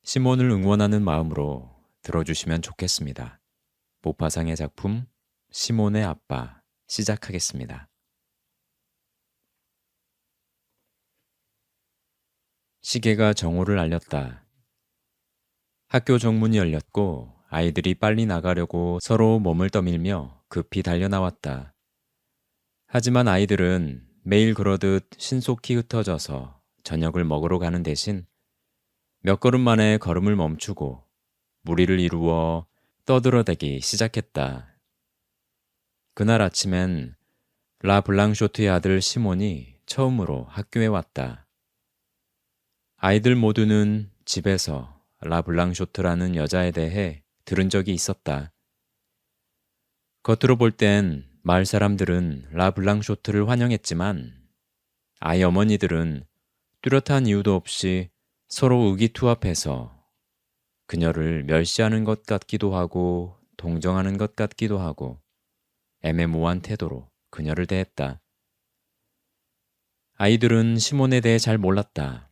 시몬을 응원하는 마음으로 들어주시면 좋겠습니다. 모파상의 작품 시몬의 아빠 시작하겠습니다. 시계가 정오를 알렸다. 학교 정문이 열렸고 아이들이 빨리 나가려고 서로 몸을 떠밀며 급히 달려나왔다. 하지만 아이들은 매일 그러듯 신속히 흩어져서 저녁을 먹으러 가는 대신 몇 걸음 만에 걸음을 멈추고 무리를 이루어 떠들어대기 시작했다. 그날 아침엔 라 블랑쇼트의 아들 시몬이 처음으로 학교에 왔다. 아이들 모두는 집에서 라 블랑쇼트라는 여자에 대해 들은 적이 있었다. 겉으로 볼 땐 마을 사람들은 라 블랑쇼트를 환영했지만 아이 어머니들은 뚜렷한 이유도 없이 서로 의기투합해서 그녀를 멸시하는 것 같기도 하고 동정하는 것 같기도 하고 애매모호한 태도로 그녀를 대했다. 아이들은 시몬에 대해 잘 몰랐다.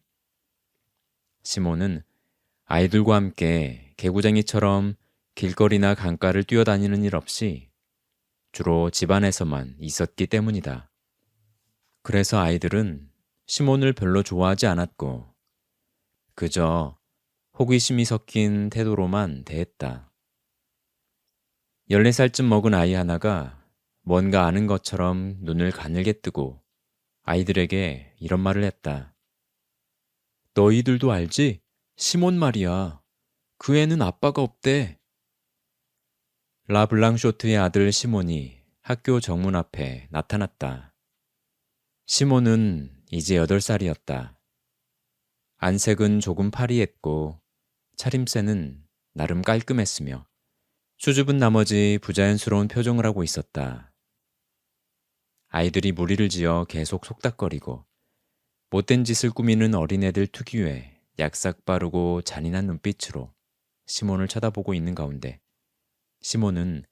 시몬은 아이들과 함께 개구쟁이처럼 길거리나 강가를 뛰어다니는 일 없이 주로 집안에서만 있었기 때문이다. 그래서 아이들은 시몬을 별로 좋아하지 않았고 그저 호기심이 섞인 태도로만 대했다. 14살쯤 먹은 아이 하나가 뭔가 아는 것처럼 눈을 가늘게 뜨고 아이들에게 이런 말을 했다. 너희들도 알지? 시몬 말이야. 그 애는 아빠가 없대. 라 블랑쇼트의 아들 시몬이 학교 정문 앞에 나타났다. 시몬은 이제 8살이었다. 안색은 조금 파리했고 차림새는 나름 깔끔했으며 수줍은 나머지 부자연스러운 표정을 하고 있었다. 아이들이 무리를 지어 계속 속닥거리고 못된 짓을 꾸미는 어린애들 특유의 약삭 빠르고 잔인한 눈빛으로 시몬을 쳐다보고 있는 가운데 시몬은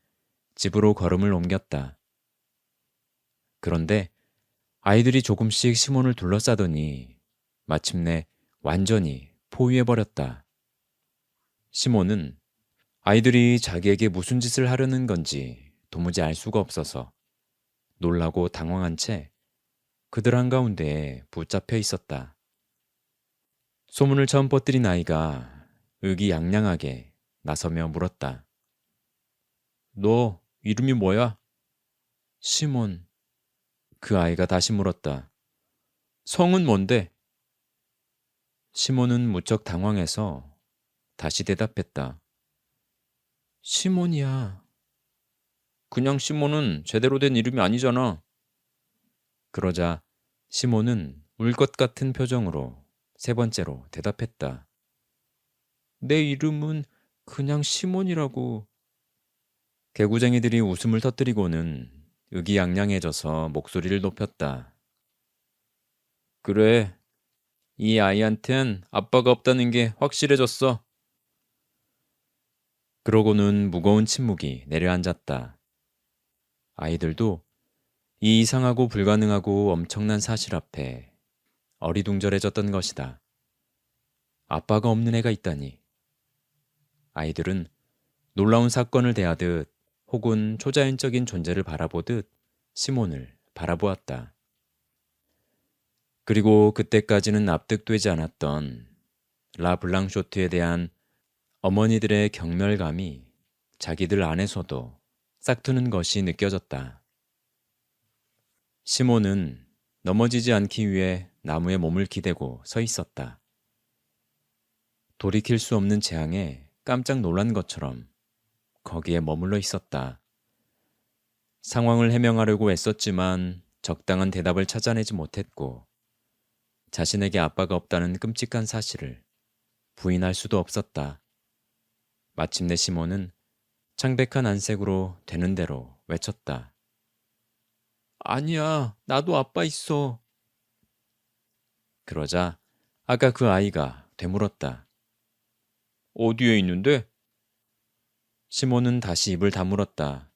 집으로 걸음을 옮겼다. 그런데 아이들이 조금씩 시몬을 둘러싸더니 마침내 완전히 포위해버렸다. 시몬은 아이들이 자기에게 무슨 짓을 하려는 건지 도무지 알 수가 없어서 놀라고 당황한 채 그들 한가운데에 붙잡혀 있었다. 소문을 처음 퍼뜨린 아이가 의기양양하게 나서며 물었다. 너 이름이 뭐야? 시몬. 그 아이가 다시 물었다. 성은 뭔데? 시몬은 무척 당황해서 다시 대답했다. 시몬이야. 그냥 시몬은 제대로 된 이름이 아니잖아. 그러자 시몬은 울 것 같은 표정으로 세 번째로 대답했다. 내 이름은 그냥 시몬이라고. 개구쟁이들이 웃음을 터뜨리고는 의기양양해져서 목소리를 높였다. 그래, 이 아이한텐 아빠가 없다는 게 확실해졌어. 그러고는 무거운 침묵이 내려앉았다. 아이들도 이 이상하고 불가능하고 엄청난 사실 앞에 어리둥절해졌던 것이다. 아빠가 없는 애가 있다니. 아이들은 놀라운 사건을 대하듯 혹은 초자연적인 존재를 바라보듯 시몬을 바라보았다. 그리고 그때까지는 납득되지 않았던 라 블랑쇼트에 대한 어머니들의 경멸감이 자기들 안에서도 싹트는 것이 느껴졌다. 시몬은 넘어지지 않기 위해 나무에 몸을 기대고 서 있었다. 돌이킬 수 없는 재앙에 깜짝 놀란 것처럼 거기에 머물러 있었다. 상황을 해명하려고 애썼지만 적당한 대답을 찾아내지 못했고 자신에게 아빠가 없다는 끔찍한 사실을 부인할 수도 없었다. 마침내 시몬은 창백한 안색으로 되는 대로 외쳤다. 아니야, 나도 아빠 있어. 그러자 아까 그 아이가 되물었다. 어디에 있는데? 시몬은 다시 입을 다물었다.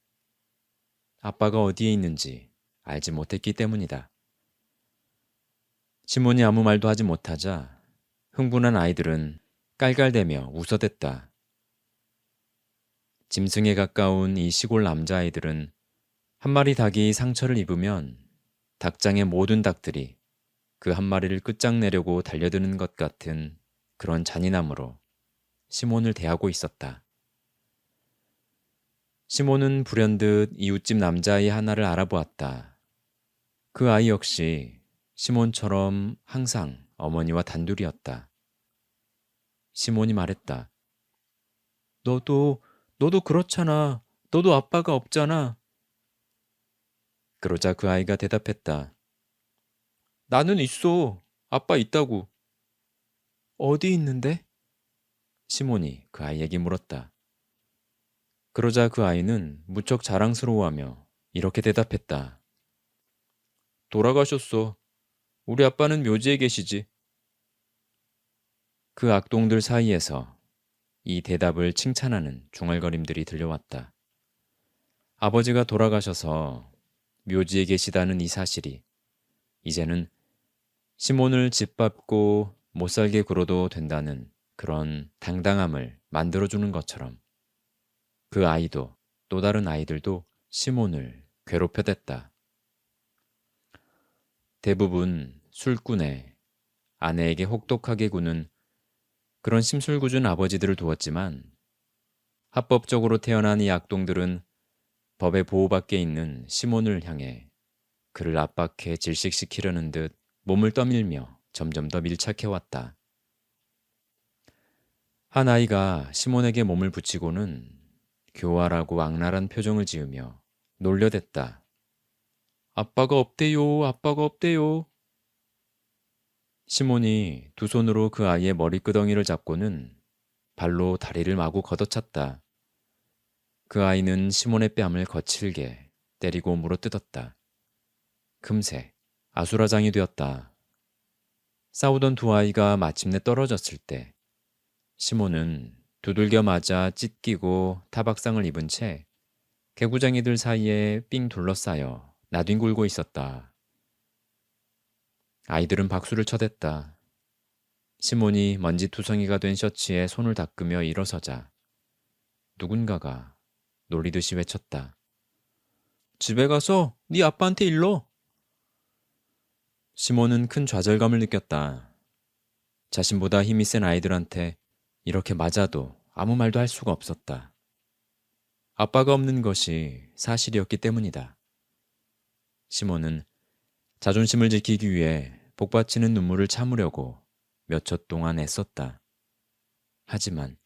아빠가 어디에 있는지 알지 못했기 때문이다. 시몬이 아무 말도 하지 못하자 흥분한 아이들은 깔깔대며 웃어댔다. 짐승에 가까운 이 시골 남자아이들은 한 마리 닭이 상처를 입으면 닭장의 모든 닭들이 그 한 마리를 끝장내려고 달려드는 것 같은 그런 잔인함으로 시몬을 대하고 있었다. 시몬은 불현듯 이웃집 남자아이 하나를 알아보았다. 그 아이 역시 시몬처럼 항상 어머니와 단둘이었다. 시몬이 말했다. 너도 그렇잖아. 너도 아빠가 없잖아. 그러자 그 아이가 대답했다. 나는 있어. 아빠 있다고. 어디 있는데? 시몬이 그 아이에게 물었다. 그러자 그 아이는 무척 자랑스러워하며 이렇게 대답했다. 돌아가셨어. 우리 아빠는 묘지에 계시지. 그 악동들 사이에서 이 대답을 칭찬하는 중얼거림들이 들려왔다. 아버지가 돌아가셔서 묘지에 계시다는 이 사실이 이제는 시몬을 짓밟고 못살게 굴어도 된다는 그런 당당함을 만들어주는 것처럼 그 아이도 또 다른 아이들도 시몬을 괴롭혀댔다. 대부분 술꾼에 아내에게 혹독하게 구는 그런 심술궂은 아버지들을 두었지만 합법적으로 태어난 이 악동들은 법의 보호받게 있는 시몬을 향해 그를 압박해 질식시키려는 듯 몸을 떠밀며 점점 더 밀착해왔다. 한 아이가 시몬에게 몸을 붙이고는 교활하고 악랄한 표정을 지으며 놀려댔다. 아빠가 없대요, 아빠가 없대요. 시몬이 두 손으로 그 아이의 머리끄덩이를 잡고는 발로 다리를 마구 걷어찼다. 그 아이는 시몬의 뺨을 거칠게 때리고 물어뜯었다. 금세 아수라장이 되었다. 싸우던 두 아이가 마침내 떨어졌을 때 시몬은 두들겨 맞아 찢기고 타박상을 입은 채 개구쟁이들 사이에 삥 둘러싸여 나뒹굴고 있었다. 아이들은 박수를 쳐댔다. 시몬이 먼지투성이가 된 셔츠에 손을 닦으며 일어서자 누군가가 놀리듯이 외쳤다. 집에 가서 네 아빠한테 일러. 시몬은 큰 좌절감을 느꼈다. 자신보다 힘이 센 아이들한테 이렇게 맞아도 아무 말도 할 수가 없었다. 아빠가 없는 것이 사실이었기 때문이다. 시몬은 자존심을 지키기 위해 복받치는 눈물을 참으려고 몇 초 동안 애썼다. 하지만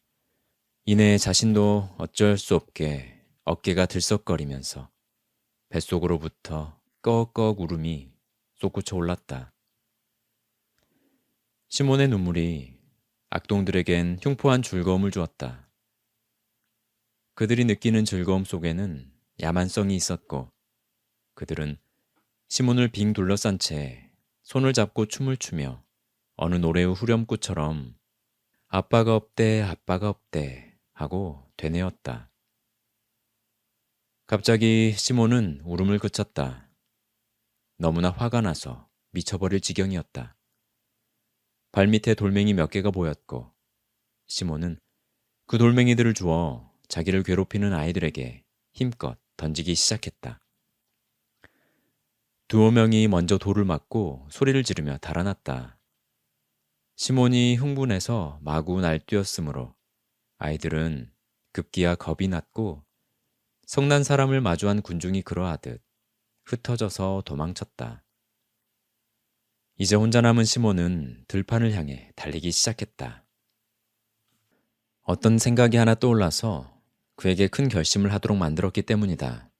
이내 자신도 어쩔 수 없게 어깨가 들썩거리면서 뱃속으로부터 꺽꺽 울음이 솟구쳐 올랐다. 시몬의 눈물이 악동들에겐 흉포한 즐거움을 주었다. 그들이 느끼는 즐거움 속에는 야만성이 있었고 그들은 시몬을 빙 둘러싼 채 손을 잡고 춤을 추며 어느 노래의 후렴구처럼 아빠가 없대 아빠가 없대 하고 되뇌었다. 갑자기 시몬은 울음을 그쳤다. 너무나 화가 나서 미쳐버릴 지경이었다. 발밑에 돌멩이 몇 개가 보였고 시몬은 그 돌멩이들을 주워 자기를 괴롭히는 아이들에게 힘껏 던지기 시작했다. 두어 명이 먼저 돌을 맞고 소리를 지르며 달아났다. 시몬이 흥분해서 마구 날뛰었으므로 아이들은 급기야 겁이 났고 성난 사람을 마주한 군중이 그러하듯 흩어져서 도망쳤다. 이제 혼자 남은 시몬은 들판을 향해 달리기 시작했다. 어떤 생각이 하나 떠올라서 그에게 큰 결심을 하도록 만들었기 때문이다.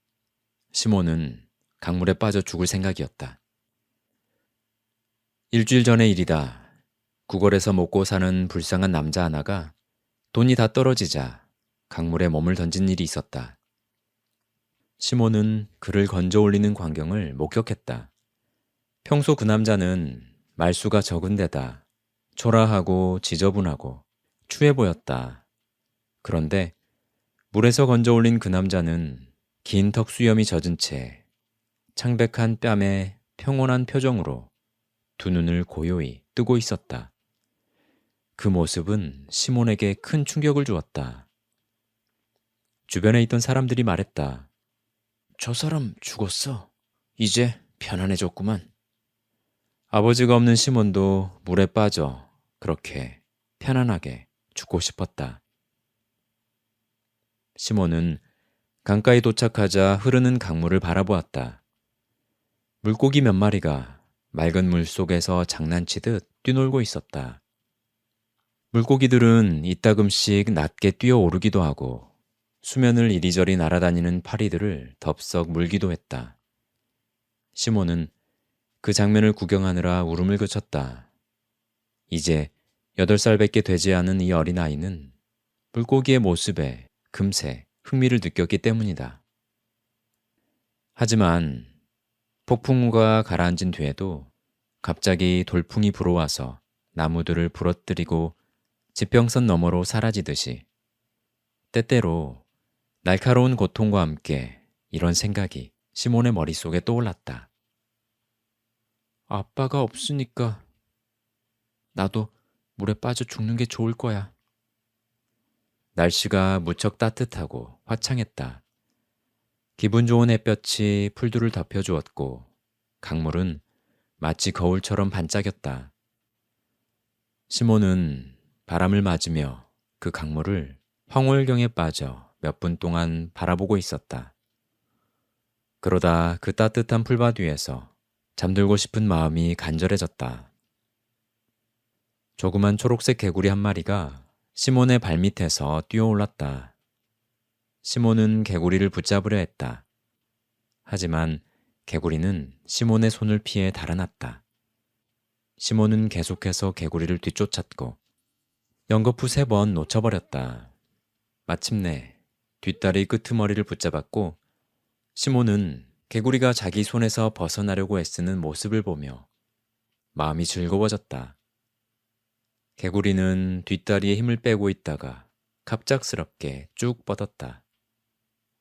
시몬은 강물에 빠져 죽을 생각이었다. 일주일 전의 일이다. 구걸에서 먹고 사는 불쌍한 남자 하나가 돈이 다 떨어지자 강물에 몸을 던진 일이 있었다. 시몬은 그를 건져 올리는 광경을 목격했다. 평소 그 남자는 말수가 적은 데다 초라하고 지저분하고 추해 보였다. 그런데 물에서 건져 올린 그 남자는 긴 턱 수염이 젖은 채 창백한 뺨에 평온한 표정으로 두 눈을 고요히 뜨고 있었다. 그 모습은 시몬에게 큰 충격을 주었다. 주변에 있던 사람들이 말했다. 저 사람 죽었어. 이제 편안해졌구만. 아버지가 없는 시몬도 물에 빠져 그렇게 편안하게 죽고 싶었다. 시몬은 강가에 도착하자 흐르는 강물을 바라보았다. 물고기 몇 마리가 맑은 물 속에서 장난치듯 뛰놀고 있었다. 물고기들은 이따금씩 낮게 뛰어오르기도 하고 수면을 이리저리 날아다니는 파리들을 덥석 물기도 했다. 시몬은 그 장면을 구경하느라 울음을 그쳤다. 이제 8살밖에 되지 않은 이 어린아이는 물고기의 모습에 금세 흥미를 느꼈기 때문이다. 하지만 폭풍우가 가라앉은 뒤에도 갑자기 돌풍이 불어와서 나무들을 부러뜨리고 지평선 너머로 사라지듯이 때때로 날카로운 고통과 함께 이런 생각이 시몬의 머릿속에 떠올랐다. 아빠가 없으니까 나도 물에 빠져 죽는 게 좋을 거야. 날씨가 무척 따뜻하고 화창했다. 기분 좋은 햇볕이 풀들을 덮여주었고 강물은 마치 거울처럼 반짝였다. 시몬은 바람을 맞으며 그 강물을 황홀경에 빠져 몇 분 동안 바라보고 있었다. 그러다 그 따뜻한 풀밭 위에서 잠들고 싶은 마음이 간절해졌다. 조그만 초록색 개구리 한 마리가 시몬의 발밑에서 뛰어올랐다. 시몬은 개구리를 붙잡으려 했다. 하지만 개구리는 시몬의 손을 피해 달아났다. 시몬은 계속해서 개구리를 뒤쫓았고 연거푸 3번 놓쳐버렸다. 마침내 뒷다리 끄트머리를 붙잡았고 시몬은 개구리가 자기 손에서 벗어나려고 애쓰는 모습을 보며 마음이 즐거워졌다. 개구리는 뒷다리에 힘을 빼고 있다가 갑작스럽게 쭉 뻗었다.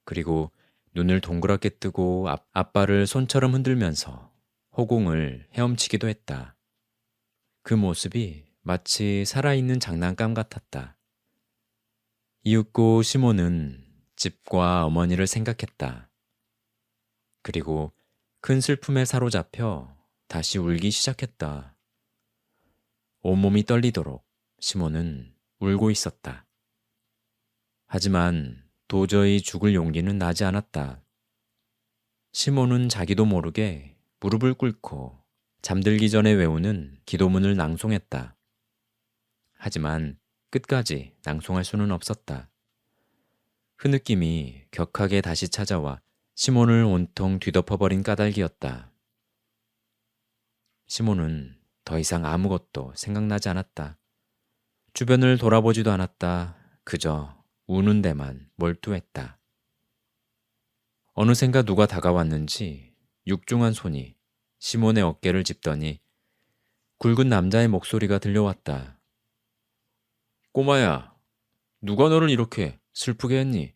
그리고 눈을 동그랗게 뜨고 앞발을 손처럼 흔들면서 호공을 헤엄치기도 했다. 그 모습이 마치 살아있는 장난감 같았다. 이윽고 시몬은 집과 어머니를 생각했다. 그리고 큰 슬픔에 사로잡혀 다시 울기 시작했다. 온몸이 떨리도록 시몬은 울고 있었다. 하지만 도저히 죽을 용기는 나지 않았다. 시몬은 자기도 모르게 무릎을 꿇고 잠들기 전에 외우는 기도문을 낭송했다. 하지만 끝까지 낭송할 수는 없었다. 흐느낌이 격하게 다시 찾아와 시몬을 온통 뒤덮어버린 까닭이었다. 시몬은 더 이상 아무것도 생각나지 않았다. 주변을 돌아보지도 않았다. 그저 우는 데만 몰두했다. 어느샌가 누가 다가왔는지 육중한 손이 시몬의 어깨를 짚더니 굵은 남자의 목소리가 들려왔다. 꼬마야, 누가 너를 이렇게 슬프게 했니?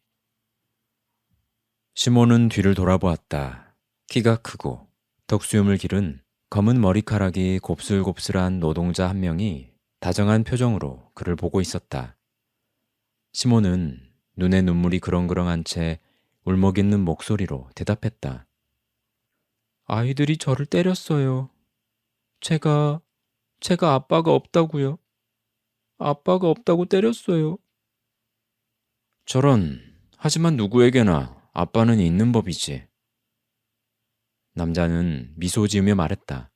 시몬은 뒤를 돌아보았다. 키가 크고 덕수염을 기른 검은 머리카락이 곱슬곱슬한 노동자 한 명이 다정한 표정으로 그를 보고 있었다. 시몬은 눈에 눈물이 그렁그렁한 채 울먹이는 목소리로 대답했다. 아이들이 저를 때렸어요. 제가 아빠가 없다고요. 아빠가 없다고 때렸어요. 저런, 하지만 누구에게나 아빠는 있는 법이지. 남자는 미소 지으며 말했다.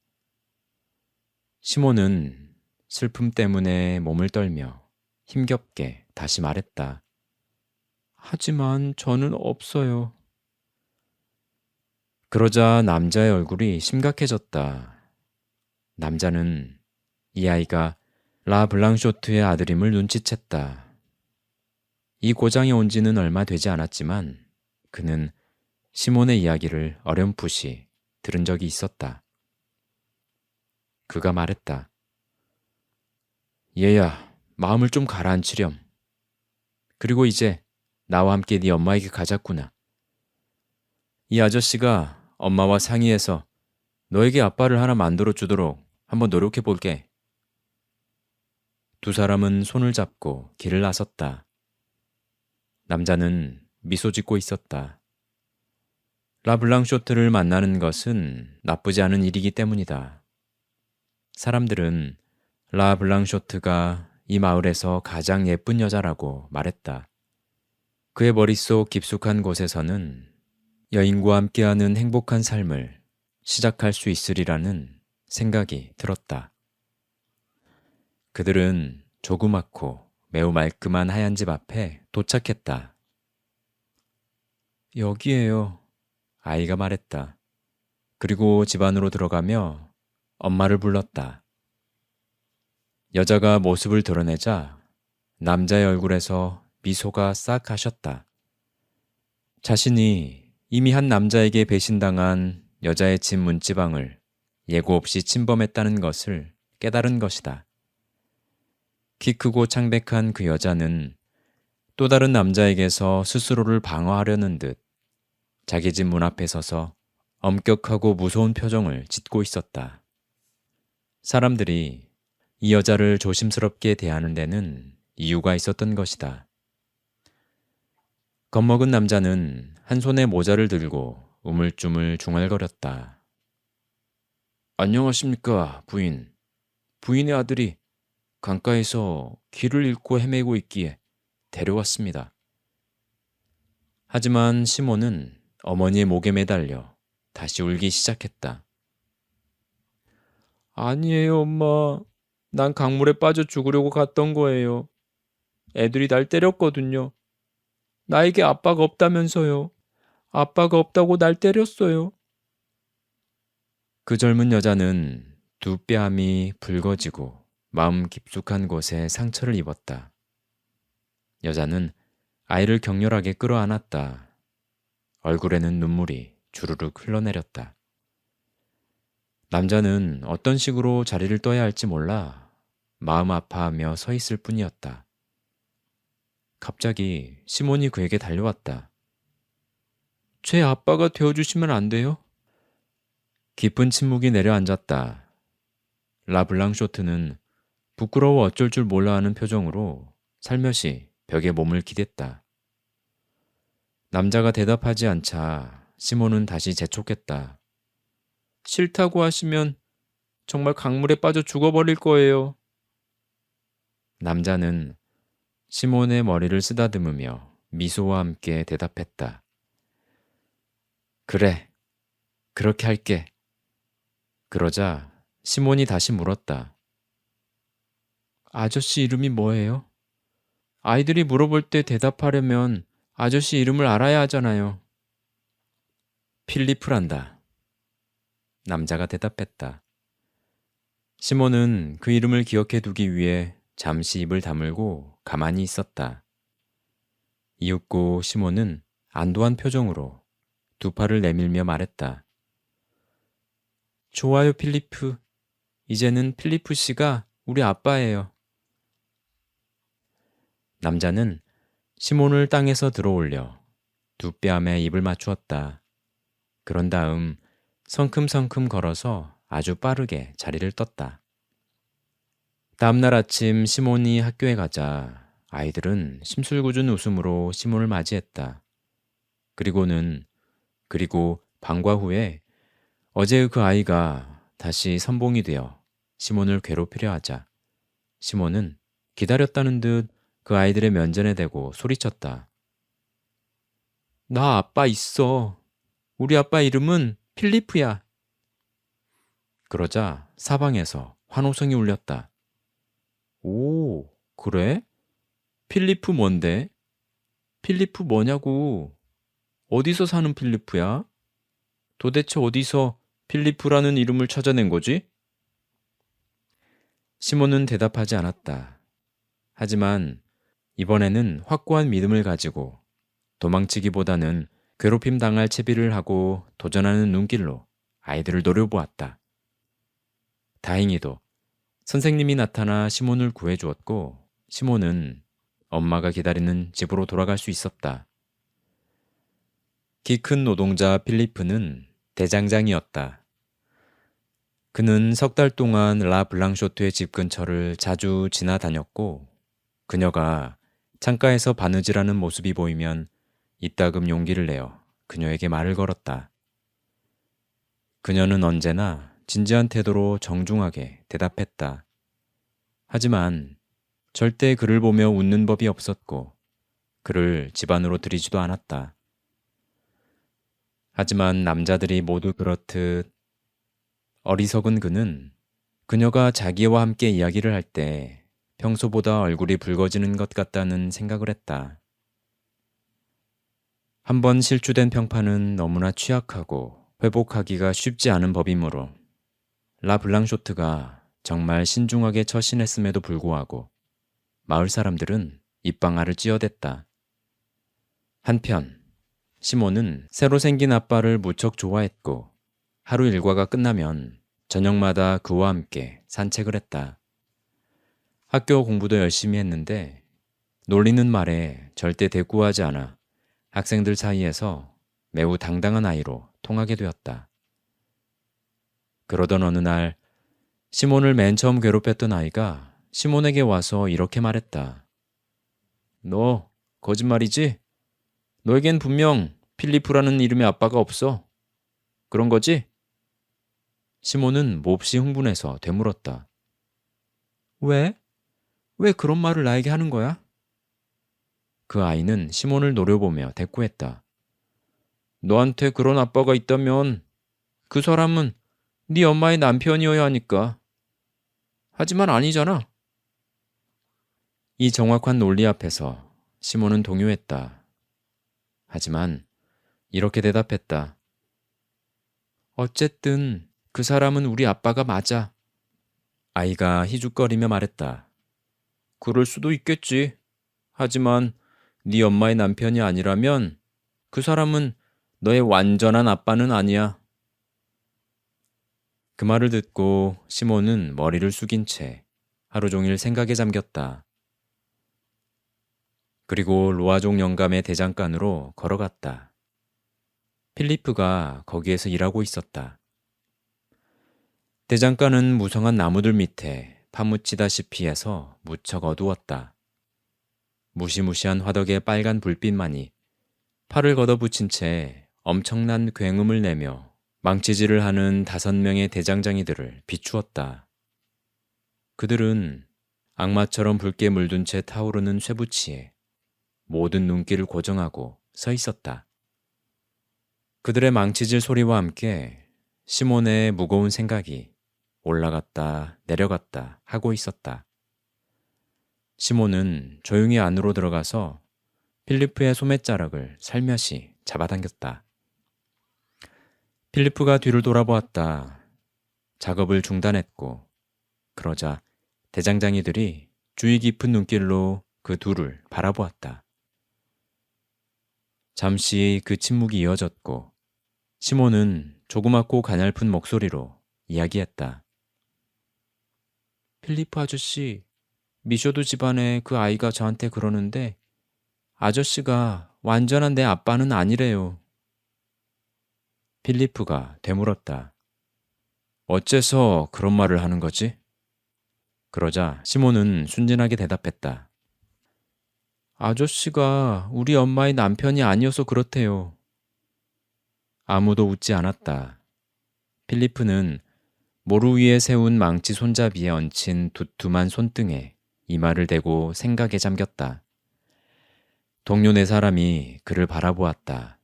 시몬은 슬픔 때문에 몸을 떨며 힘겹게 다시 말했다. 하지만 저는 없어요. 그러자 남자의 얼굴이 심각해졌다. 남자는 이 아이가 라 블랑쇼트의 아들임을 눈치챘다. 이 고장에 온 지는 얼마 되지 않았지만 그는 시몬의 이야기를 어렴풋이 들은 적이 있었다. 그가 말했다. 얘야, 마음을 좀 가라앉히렴. 그리고 이제 나와 함께 네 엄마에게 가자꾸나. 이 아저씨가 엄마와 상의해서 너에게 아빠를 하나 만들어 주도록 한번 노력해 볼게. 두 사람은 손을 잡고 길을 나섰다. 남자는 미소 짓고 있었다. 라블랑쇼트를 만나는 것은 나쁘지 않은 일이기 때문이다. 사람들은 라블랑쇼트가 이 마을에서 가장 예쁜 여자라고 말했다. 그의 머릿속 깊숙한 곳에서는 여인과 함께하는 행복한 삶을 시작할 수 있으리라는 생각이 들었다. 그들은 조그맣고 매우 말끔한 하얀 집 앞에 도착했다. 여기에요. 아이가 말했다. 그리고 집 안으로 들어가며 엄마를 불렀다. 여자가 모습을 드러내자 남자의 얼굴에서 미소가 싹 가셨다. 자신이 이미 한 남자에게 배신당한 여자의 집 문지방을 예고 없이 침범했다는 것을 깨달은 것이다. 키 크고 창백한 그 여자는 또 다른 남자에게서 스스로를 방어하려는 듯 자기 집 문 앞에 서서 엄격하고 무서운 표정을 짓고 있었다. 사람들이 이 여자를 조심스럽게 대하는 데는 이유가 있었던 것이다. 겁먹은 남자는 한 손에 모자를 들고 우물쭈물 중얼거렸다. 안녕하십니까, 부인. 부인의 아들이 강가에서 길을 잃고 헤매고 있기에 데려왔습니다. 하지만 시몬은 어머니의 목에 매달려 다시 울기 시작했다. 아니에요, 엄마. 난 강물에 빠져 죽으려고 갔던 거예요. 애들이 날 때렸거든요. 나에게 아빠가 없다면서요. 아빠가 없다고 날 때렸어요. 그 젊은 여자는 두 뺨이 붉어지고 마음 깊숙한 곳에 상처를 입었다. 여자는 아이를 격렬하게 끌어안았다. 얼굴에는 눈물이 주르륵 흘러내렸다. 남자는 어떤 식으로 자리를 떠야 할지 몰라 마음 아파하며 서 있을 뿐이었다. 갑자기 시몬이 그에게 달려왔다. 제 아빠가 되어주시면 안 돼요? 깊은 침묵이 내려앉았다. 라블랑쇼트는 부끄러워 어쩔 줄 몰라 하는 표정으로 살며시 벽에 몸을 기댔다. 남자가 대답하지 않자 시몬은 다시 재촉했다. 싫다고 하시면 정말 강물에 빠져 죽어버릴 거예요. 남자는 시몬의 머리를 쓰다듬으며 미소와 함께 대답했다. 그래, 그렇게 할게. 그러자 시몬이 다시 물었다. 아저씨 이름이 뭐예요? 아이들이 물어볼 때 대답하려면 아저씨 이름을 알아야 하잖아요. 필리프란다. 남자가 대답했다. 시몬은 그 이름을 기억해 두기 위해 잠시 입을 다물고 가만히 있었다. 이윽고 시몬은 안도한 표정으로 두 팔을 내밀며 말했다. 좋아요, 필리프. 이제는 필리프 씨가 우리 아빠예요. 남자는 시몬을 땅에서 들어올려 두 뺨에 입을 맞추었다. 그런 다음 성큼성큼 걸어서 아주 빠르게 자리를 떴다. 다음날 아침 시몬이 학교에 가자 아이들은 심술궂은 웃음으로 시몬을 맞이했다. 그리고 방과 후에 어제의 그 아이가 다시 선봉이 되어 시몬을 괴롭히려 하자 시몬은 기다렸다는 듯 그 아이들의 면전에 대고 소리쳤다. 나 아빠 있어. 우리 아빠 이름은 필리프야. 그러자 사방에서 환호성이 울렸다. 오, 그래? 필리프 뭔데? 필리프 뭐냐고. 어디서 사는 필리프야? 도대체 어디서 필리프라는 이름을 찾아낸 거지? 시몬은 대답하지 않았다. 하지만 이번에는 확고한 믿음을 가지고 도망치기보다는 괴롭힘 당할 채비를 하고 도전하는 눈길로 아이들을 노려보았다. 다행히도 선생님이 나타나 시몬을 구해주었고 시몬은 엄마가 기다리는 집으로 돌아갈 수 있었다. 키 큰 노동자 필리프는 대장장이었다. 그는 석 달 동안 라 블랑쇼트의 집 근처를 자주 지나다녔고 그녀가 창가에서 바느질하는 모습이 보이면 이따금 용기를 내어 그녀에게 말을 걸었다. 그녀는 언제나 진지한 태도로 정중하게 대답했다. 하지만 절대 그를 보며 웃는 법이 없었고 그를 집 안으로 들이지도 않았다. 하지만 남자들이 모두 그렇듯 어리석은 그는 그녀가 자기와 함께 이야기를 할 때 평소보다 얼굴이 붉어지는 것 같다는 생각을 했다. 한번 실추된 평판은 너무나 취약하고 회복하기가 쉽지 않은 법이므로 라 블랑쇼트가 정말 신중하게 처신했음에도 불구하고 마을 사람들은 입방아를 찧어댔다. 한편 시몬은 새로 생긴 아빠를 무척 좋아했고 하루 일과가 끝나면 저녁마다 그와 함께 산책을 했다. 학교 공부도 열심히 했는데 놀리는 말에 절대 대꾸하지 않아 학생들 사이에서 매우 당당한 아이로 통하게 되었다. 그러던 어느 날 시몬을 맨 처음 괴롭혔던 아이가 시몬에게 와서 이렇게 말했다. 너 거짓말이지? 너에겐 분명 필리프라는 이름의 아빠가 없어. 그런 거지? 시몬은 몹시 흥분해서 되물었다. 왜? 왜 그런 말을 나에게 하는 거야? 그 아이는 시몬을 노려보며 대꾸했다. 너한테 그런 아빠가 있다면 그 사람은 네 엄마의 남편이어야 하니까. 하지만 아니잖아. 이 정확한 논리 앞에서 시몬은 동요했다. 하지만 이렇게 대답했다. 어쨌든 그 사람은 우리 아빠가 맞아. 아이가 희죽거리며 말했다. 그럴 수도 있겠지. 하지만 네 엄마의 남편이 아니라면 그 사람은 너의 완전한 아빠는 아니야. 그 말을 듣고 시몬은 머리를 숙인 채 하루 종일 생각에 잠겼다. 그리고 로아족 영감의 대장간으로 걸어갔다. 필리프가 거기에서 일하고 있었다. 대장간은 무성한 나무들 밑에 파묻히다시피 해서 무척 어두웠다. 무시무시한 화덕의 빨간 불빛만이 팔을 걷어붙인 채 엄청난 굉음을 내며 망치질을 하는 5명의 대장장이들을 비추었다. 그들은 악마처럼 붉게 물든 채 타오르는 쇠붙이에 모든 눈길을 고정하고 서 있었다. 그들의 망치질 소리와 함께 시몬의 무거운 생각이 올라갔다 내려갔다 하고 있었다. 시몬은 조용히 안으로 들어가서 필리프의 소매자락을 살며시 잡아당겼다. 필리프가 뒤를 돌아보았다. 작업을 중단했고 그러자 대장장이들이 주의 깊은 눈길로 그 둘을 바라보았다. 잠시 그 침묵이 이어졌고 시몬은 조그맣고 가냘픈 목소리로 이야기했다. 필리프 아저씨, 미쇼드 집안의 그 아이가 저한테 그러는데 아저씨가 완전한 내 아빠는 아니래요. 필리프가 되물었다. 어째서 그런 말을 하는 거지? 그러자 시몬은 순진하게 대답했다. 아저씨가 우리 엄마의 남편이 아니어서 그렇대요. 아무도 웃지 않았다. 필리프는 모루 위에 세운 망치 손잡이에 얹힌 두툼한 손등에 이마를 대고 생각에 잠겼다. 동료 4사람이 그를 바라보았다.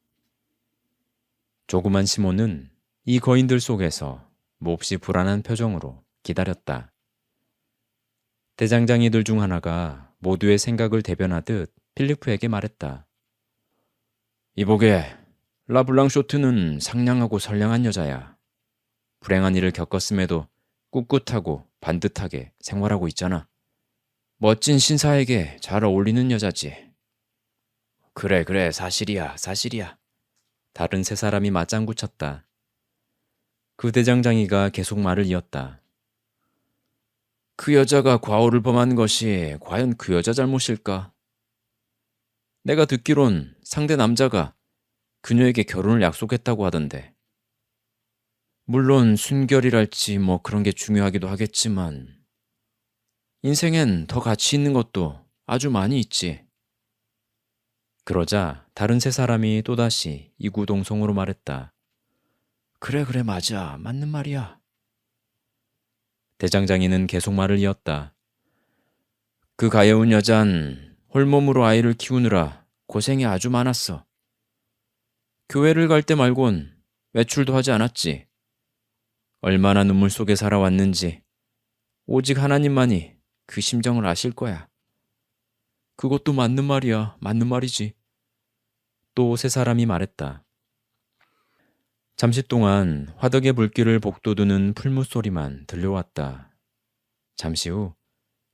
조그만 시몬은 이 거인들 속에서 몹시 불안한 표정으로 기다렸다. 대장장이들 중 하나가 모두의 생각을 대변하듯 필리프에게 말했다. 이보게, 라블랑쇼트는 상냥하고 선량한 여자야. 불행한 일을 겪었음에도 꿋꿋하고 반듯하게 생활하고 있잖아. 멋진 신사에게 잘 어울리는 여자지. 그래, 사실이야. 다른 3사람이 맞장구 쳤다. 그 대장장이가 계속 말을 이었다. 그 여자가 과오를 범한 것이 과연 그 여자 잘못일까? 내가 듣기론 상대 남자가 그녀에게 결혼을 약속했다고 하던데. 물론 순결이랄지 뭐 그런 게 중요하기도 하겠지만 인생엔 더 가치 있는 것도 아주 많이 있지. 그러자 다른 세 사람이 또다시 이구동성으로 말했다. 그래, 그래, 맞아. 맞는 말이야. 대장장이는 계속 말을 이었다. 그 가여운 여잔 홀몸으로 아이를 키우느라 고생이 아주 많았어. 교회를 갈 때 말곤 외출도 하지 않았지. 얼마나 눈물 속에 살아왔는지 오직 하나님만이 그 심정을 아실 거야. 그것도 맞는 말이야. 맞는 말이지. 또 세 사람이 말했다. 잠시 동안 화덕의 불길을 복돋우는 풀무 소리만 들려왔다. 잠시 후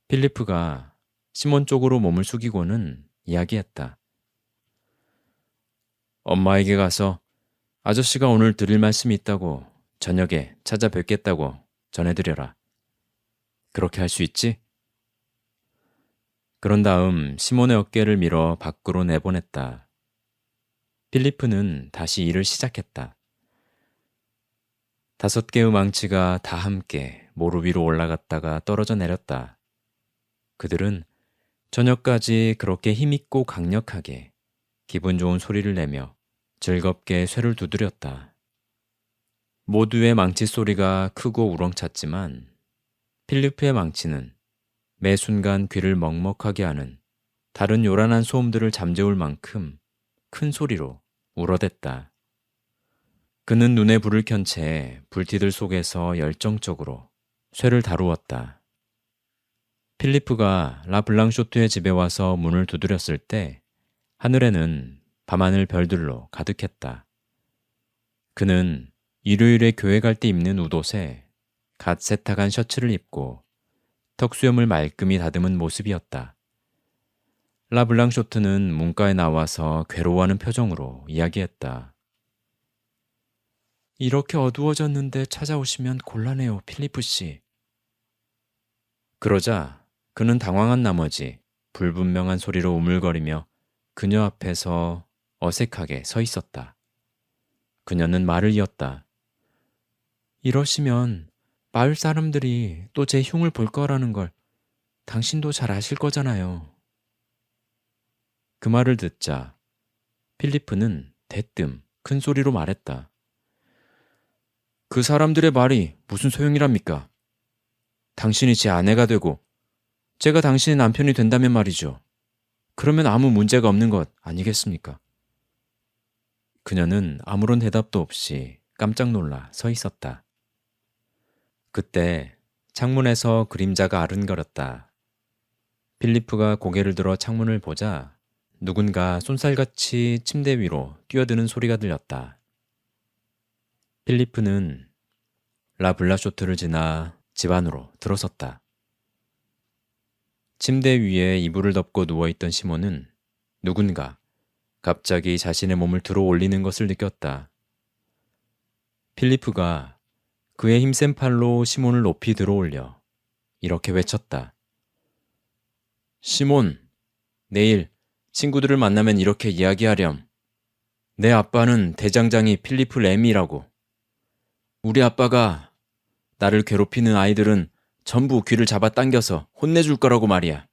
필리프가 시몬 쪽으로 몸을 숙이고는 이야기했다. 엄마에게 가서 아저씨가 오늘 드릴 말씀이 있다고 저녁에 찾아뵙겠다고 전해드려라. 그렇게 할 수 있지? 그런 다음 시몬의 어깨를 밀어 밖으로 내보냈다. 필리프는 다시 일을 시작했다. 5개의 망치가 다 함께 모루 위로 올라갔다가 떨어져 내렸다. 그들은 저녁까지 그렇게 힘있고 강력하게 기분 좋은 소리를 내며 즐겁게 쇠를 두드렸다. 모두의 망치 소리가 크고 우렁찼지만 필리프의 망치는 매 순간 귀를 먹먹하게 하는 다른 요란한 소음들을 잠재울 만큼 큰 소리로 울어댔다. 그는 눈에 불을 켠 채 불티들 속에서 열정적으로 쇠를 다루었다. 필리프가 라블랑쇼트의 집에 와서 문을 두드렸을 때 하늘에는 밤하늘 별들로 가득했다. 그는 일요일에 교회 갈 때 입는 웃옷에 갓 세탁한 셔츠를 입고 턱수염을 말끔히 다듬은 모습이었다. 라블랑쇼트는 문가에 나와서 괴로워하는 표정으로 이야기했다. 이렇게 어두워졌는데 찾아오시면 곤란해요, 필리프 씨. 그러자 그는 당황한 나머지 불분명한 소리로 우물거리며 그녀 앞에서 어색하게 서 있었다. 그녀는 말을 이었다. 이러시면 마을 사람들이 또 제 흉을 볼 거라는 걸 당신도 잘 아실 거잖아요. 그 말을 듣자 필리프는 대뜸 큰 소리로 말했다. 그 사람들의 말이 무슨 소용이랍니까? 당신이 제 아내가 되고 제가 당신의 남편이 된다면 말이죠. 그러면 아무 문제가 없는 것 아니겠습니까? 그녀는 아무런 대답도 없이 깜짝 놀라 서 있었다. 그때 창문에서 그림자가 아른거렸다. 필리프가 고개를 들어 창문을 보자 누군가 쏜살같이 침대 위로 뛰어드는 소리가 들렸다. 필리프는 라블라쇼트를 지나 집 안으로 들어섰다. 침대 위에 이불을 덮고 누워있던 시몬은 누군가 갑자기 자신의 몸을 들어 올리는 것을 느꼈다. 필리프가 그의 힘센 팔로 시몬을 높이 들어 올려 이렇게 외쳤다. 시몬, 내일 친구들을 만나면 이렇게 이야기하렴. 내 아빠는 대장장이 필리프 램이라고. 우리 아빠가 나를 괴롭히는 아이들은 전부 귀를 잡아당겨서 혼내줄 거라고 말이야.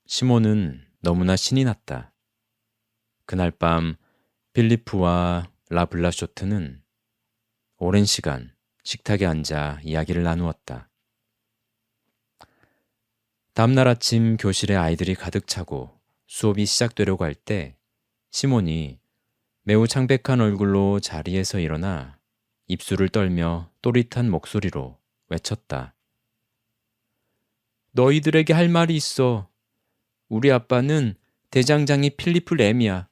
시몬은 너무나 신이 났다. 그날 밤 필리프와 라블라쇼트는 오랜 시간 식탁에 앉아 이야기를 나누었다. 다음날 아침 교실에 아이들이 가득 차고 수업이 시작되려고 할 때 시몬이 매우 창백한 얼굴로 자리에서 일어나 입술을 떨며 또릿한 목소리로 외쳤다. 너희들에게 할 말이 있어. 우리 아빠는 대장장이 필리프 램이야.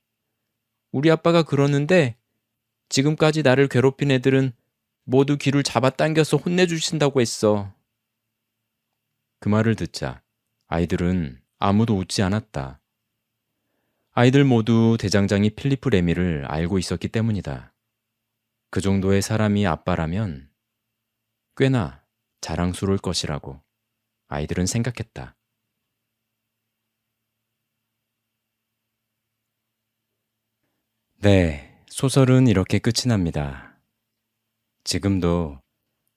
우리 아빠가 그러는데 지금까지 나를 괴롭힌 애들은 모두 귀를 잡아당겨서 혼내주신다고 했어. 그 말을 듣자 아이들은 아무도 웃지 않았다. 아이들 모두 대장장이 필리프 레미를 알고 있었기 때문이다. 그 정도의 사람이 아빠라면 꽤나 자랑스러울 것이라고 아이들은 생각했다. 네, 소설은 이렇게 끝이 납니다. 지금도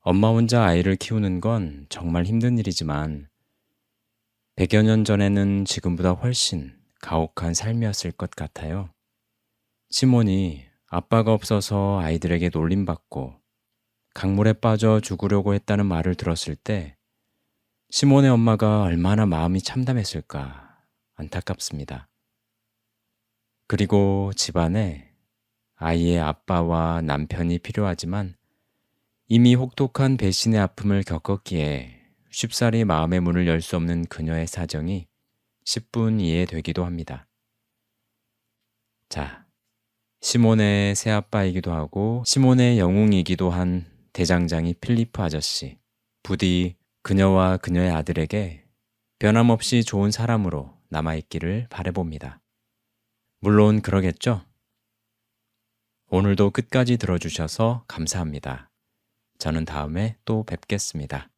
엄마 혼자 아이를 키우는 건 정말 힘든 일이지만 100여 년 전에는 지금보다 훨씬 가혹한 삶이었을 것 같아요. 시몬이 아빠가 없어서 아이들에게 놀림받고 강물에 빠져 죽으려고 했다는 말을 들었을 때 시몬의 엄마가 얼마나 마음이 참담했을까 안타깝습니다. 그리고 집안에 아이의 아빠와 남편이 필요하지만 이미 혹독한 배신의 아픔을 겪었기에 쉽사리 마음의 문을 열 수 없는 그녀의 사정이 10분 이해되기도 합니다. 자, 시몬의 새아빠이기도 하고 시몬의 영웅이기도 한 대장장이 필리프 아저씨. 부디 그녀와 그녀의 아들에게 변함없이 좋은 사람으로 남아있기를 바라봅니다. 물론 그러겠죠? 오늘도 끝까지 들어주셔서 감사합니다. 저는 다음에 또 뵙겠습니다.